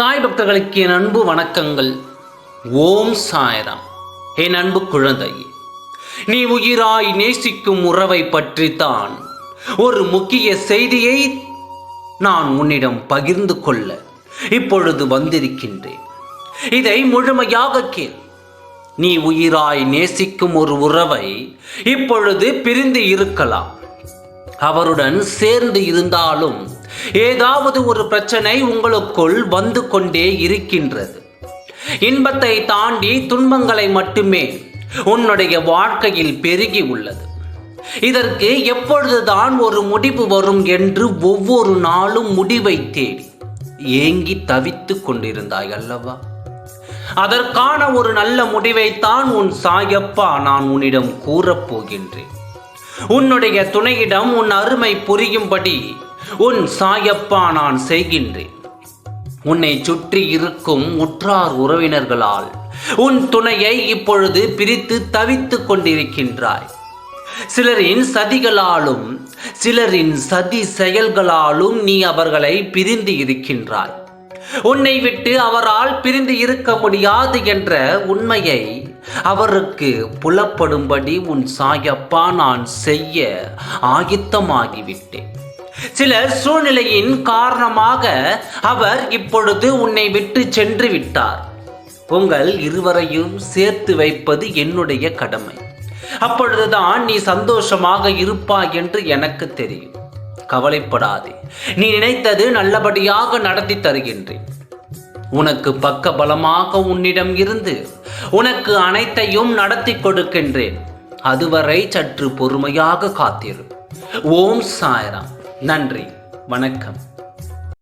சாய் பக்தர்களுக்கு என் அன்பு வணக்கங்கள். ஓம் சாய்ராம். என் அன்பு குழந்தையே, நீ உயிராய் நேசிக்கும் உறவை பற்றித்தான் ஒரு முக்கிய செய்தியை நான் உன்னிடம் பகிர்ந்து கொள்ள இப்பொழுது வந்திருக்கின்றேன். இதை முழுமையாக கேள். நீ உயிராய் நேசிக்கும் ஒரு உறவை இப்பொழுது பிரிந்து இருக்கலாம். அவருடன் சேர்ந்து இருந்தாலும் ஏதாவது ஒரு பிரச்சனை உங்களுக்குள் வந்து கொண்டே இருக்கின்றது. இன்பத்தை தாண்டி துன்பங்களை மட்டுமே உன்னுடைய வாழ்க்கையில் பெருகி உள்ளது. இதற்கு எப்பொழுதுதான் ஒரு முடிவு வரும் என்று ஒவ்வொரு நாளும் முடிவை தேடி ஏங்கி தவித்து கொண்டிருந்தாய் அல்லவா? அதற்கான ஒரு நல்ல முடிவைத்தான் உன் சாயப்பா நான் உன்னிடம் கூறப்போகின்றேன். உன்னுடைய துணையிடம் உன் அருமை புரியும்படி உன் சாயப்பா நான் செய்கின்றேன். உன்னை சுற்றி இருக்கும் உற்றார் உறவினர்களால் உன் துணையை இப்பொழுது பிரித்து தவித்துக் கொண்டிருக்கின்றாய். சிலரின் சதிகளாலும் சிலரின் சதி செயல்களாலும் நீ அவர்களை பிரிந்து இருக்கின்றாய். உன்னை விட்டு அவரால் பிரிந்து இருக்க முடியாது என்ற உண்மையை அவருக்கு புலப்படும்படி உன் சாயப்பா நான் செய்ய ஆயத்தமாகிவிட்டேன். சில சூழ்நிலையின் காரணமாக அவர் இப்பொழுது உன்னை விட்டு சென்று விட்டார். உங்கள் இருவரையும் சேர்த்து வைப்பது என்னுடைய கடமை. அப்பொழுதுதான் நீ சந்தோஷமாக இருப்பாய் என்று எனக்கு தெரியும். கவலைப்படாதே, நீ நினைத்தது நல்லபடியாக நடத்தி தருகின்றேன். உனக்கு பக்க பலமாக உன்னிடம் இருந்து உனக்கு அனைத்தையும் நடத்தி கொடுக்கின்றேன். அதுவரை சற்று பொறுமையாக காத்திரு. ஓம் சாய்ராம். நன்றி, வணக்கம்.